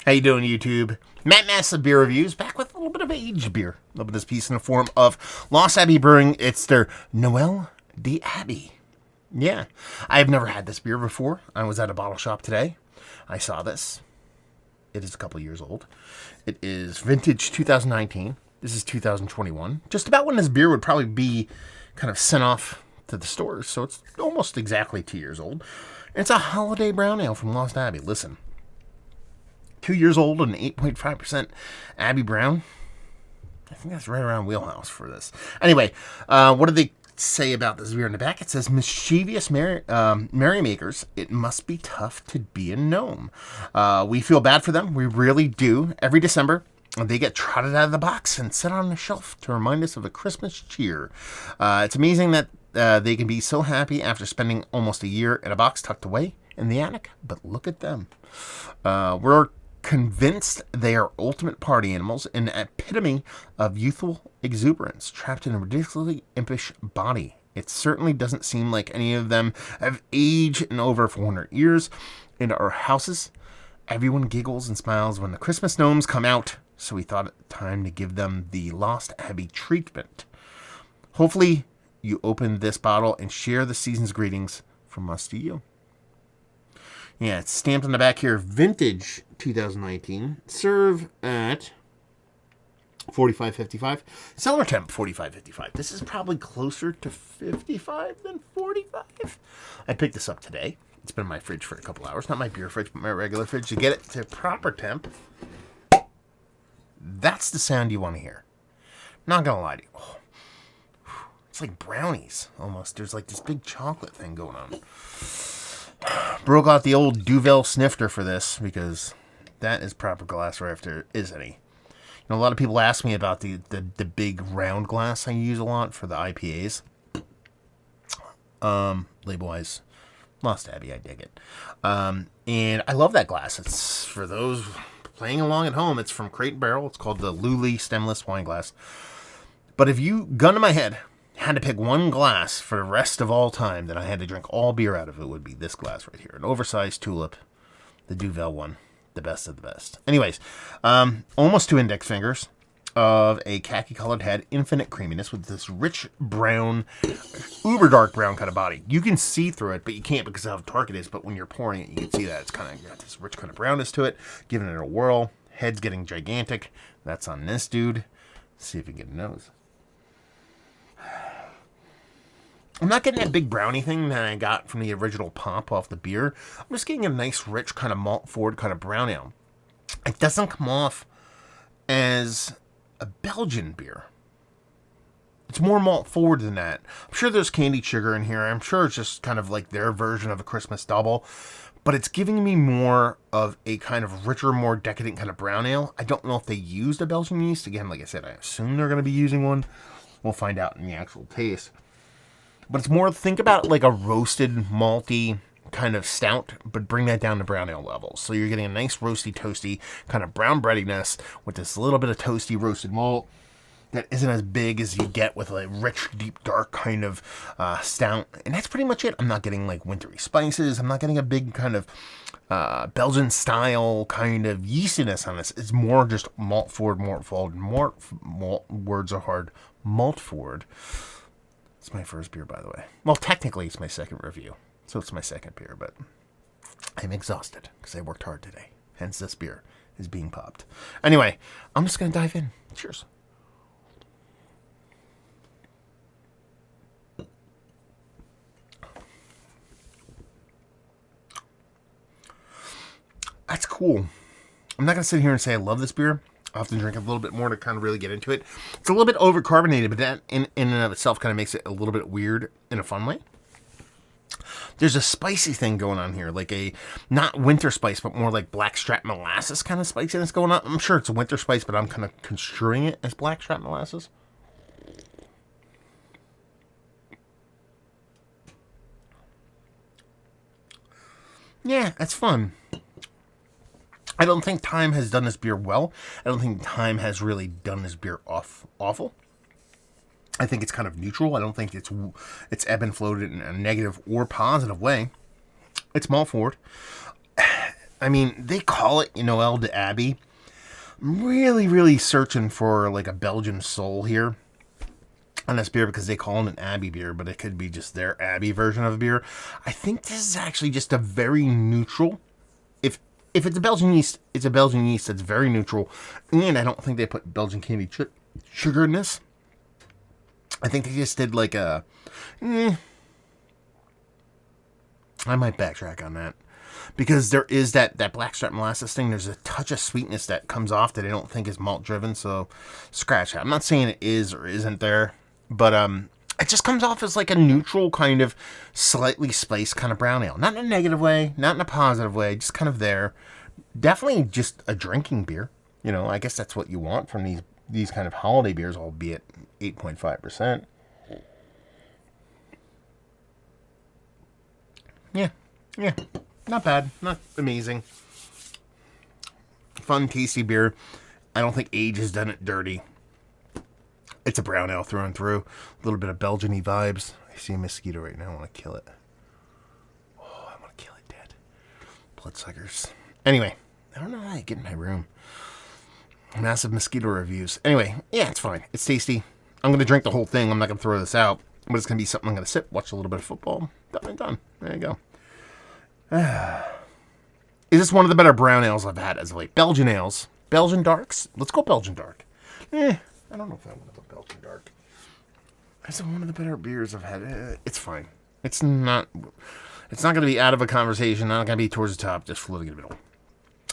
How you doing, YouTube? Matt Massive Beer Reviews, back with a little bit of aged beer. A little bit of this piece in the form of Lost Abbey Brewing. It's their Gnoel Abbey. Yeah, I have never had this beer before. I was at a bottle shop today. I saw this. It is a couple years old. It is vintage 2019. This is 2021. Just about when this beer would probably be kind of sent off to the stores. So it's almost exactly 2 years old. It's a holiday brown ale from Lost Abbey. Listen. 2 years old and 8.5% Abbey Brown. I think that's right around wheelhouse for this. Anyway, what do they say about this beer in the back? It says, mischievous merrymakers, it must be tough to be a gnome. We feel bad for them. We really do. Every December, they get trotted out of the box and set on the shelf to remind us of a Christmas cheer. It's amazing that they can be so happy after spending almost a year in a box tucked away in the attic. But look at them. We're convinced they are ultimate party animals, an epitome of youthful exuberance trapped in a ridiculously impish body. It certainly doesn't seem like any of them have aged in over 400 years. In our houses, everyone giggles and smiles when the Christmas gnomes come out, so we thought it time to give them the Lost Abbey treatment. Hopefully, you open this bottle and share the season's greetings from us to you. Yeah, it's stamped on the back here, vintage 2019. Serve at 45.55. Cellar temp 45.55. This is probably closer to 55 than 45. I picked this up today. It's been in my fridge for a couple hours. Not my beer fridge, but my regular fridge. To get it to proper temp, that's the sound you want to hear. Not going to lie to you. Oh, it's like brownies, almost. There's like this big chocolate thing going on. Broke out the old Duvel snifter for this because that is proper glassware if there is any. You know, a lot of people ask me about the big round glass I use a lot for the IPAs. Label-wise, Lost Abbey, I dig it. And I love that glass. It's for those playing along at home. It's from Crate and Barrel. It's called the Lully Stemless Wine Glass. But if you, gun to my head, had to pick one glass for the rest of all time that I had to drink all beer out of, it would be this glass right here. An oversized tulip, the Duvel one, the best of the best. Anyways, almost 2 index fingers of a khaki-colored head, infinite creaminess with this rich brown, uber dark brown kind of body. You can see through it, but you can't because of how dark it is. But when you're pouring it, you can see that it's kind of got this rich kind of brownness to it, giving it a whirl. Head's getting gigantic. That's on this dude. Let's see if we can get a nose. I'm not getting that big brownie thing that I got from the original pop off the beer. I'm just getting a nice, rich, kind of malt-forward kind of brown ale. It doesn't come off as a Belgian beer. It's more malt-forward than that. I'm sure there's candied sugar in here. I'm sure it's just kind of like their version of a Christmas double. But it's giving me more of a kind of richer, more decadent kind of brown ale. I don't know if they used a Belgian yeast. Again, like I said, I assume they're going to be using one. We'll find out in the actual taste. But it's more, think about it like a roasted, malty kind of stout, but bring that down to brown ale levels. So you're getting a nice roasty, toasty kind of brown breadiness with this little bit of toasty roasted malt that isn't as big as you get with a rich, deep, dark kind of stout. And that's pretty much it. I'm not getting like wintry spices. I'm not getting a big kind of Belgian style kind of yeastiness on this. It's more just malt forward. Words are hard. Malt forward. It's my first beer, by the way. Well, technically, it's my second review. So it's my second beer, but I'm exhausted because I worked hard today. Hence, this beer is being popped. Anyway, I'm just going to dive in. Cheers. That's cool. I'm not going to sit here and say I love this beer. I'll have to drink a little bit more to kind of really get into it. It's a little bit overcarbonated, but that in and of itself kind of makes it a little bit weird in a fun way. There's a spicy thing going on here, like a, not winter spice, but more like blackstrap molasses kind of spiciness going on. I'm sure it's a winter spice, but I'm kind of construing it as blackstrap molasses. Yeah, that's fun. I don't think time has done this beer well. I don't think time has really done this beer awful. I think it's kind of neutral. I don't think it's ebb and flowed in a negative or positive way. It's malt forward. I mean, they call it Gnoel de Abbey. I'm really, really searching for like a Belgian soul here on this beer because they call it an Abbey beer, but it could be just their Abbey version of a beer. I think this is actually just a very neutral. If it's a Belgian yeast, it's a Belgian yeast that's very neutral, and I don't think they put Belgian candy sugar in this. I think they just did like a. I might backtrack on that because there is that blackstrap molasses thing. There's a touch of sweetness that comes off that I don't think is malt driven. So scratch that. I'm not saying it is or isn't there, but it just comes off as like a neutral kind of slightly spiced kind of brown ale. Not in a negative way, not in a positive way, just kind of there. Definitely just a drinking beer. You know, I guess that's what you want from these kind of holiday beers, albeit 8.5%. Yeah, not bad, not amazing. Fun, tasty beer. I don't think age has done it dirty. It's a brown ale through and through. A little bit of Belgian-y vibes. I see a mosquito right now. I want to kill it. Oh, I want to kill it dead. Bloodsuckers. Anyway, I don't know how I get in my room. Massive mosquito reviews. Anyway, yeah, it's fine. It's tasty. I'm going to drink the whole thing. I'm not going to throw this out. But it's going to be something I'm going to sip, watch a little bit of football. Done and done. There you go. Is this one of the better brown ales I've had as of late? Belgian ales. Belgian darks. Let's go Belgian dark. I don't know if I want to go Belgian dark. Is it one of the better beers I've had? It's fine. It's not going to be out of a conversation. Not going to be towards the top. Just floating in the middle.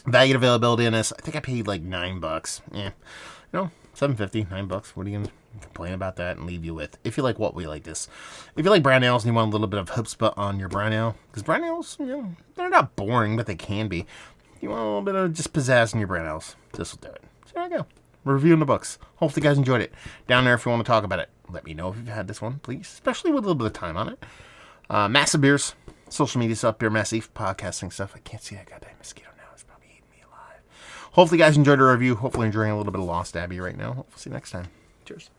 Value and availability in this. I think I paid like $9. Yeah. No, $7.50, $9. What are you going to complain about that and leave you with? If you like what we like this. If you like brown ales and you want a little bit of chutzpah on your brown ale, because brown ales, they're not boring, but they can be. You want a little bit of just pizzazz in your brown ales, this will do it. So there you go. Reviewing the books. Hopefully you guys enjoyed it. Down there if you want to talk about it. Let me know if you've had this one, please. Especially with a little bit of time on it. Massive Beers. Social media stuff. Beer Messy. Podcasting stuff. I can't see that goddamn mosquito now. It's probably eating me alive. Hopefully you guys enjoyed the review. Hopefully enjoying a little bit of Lost Abbey right now. Hopefully see you next time. Cheers.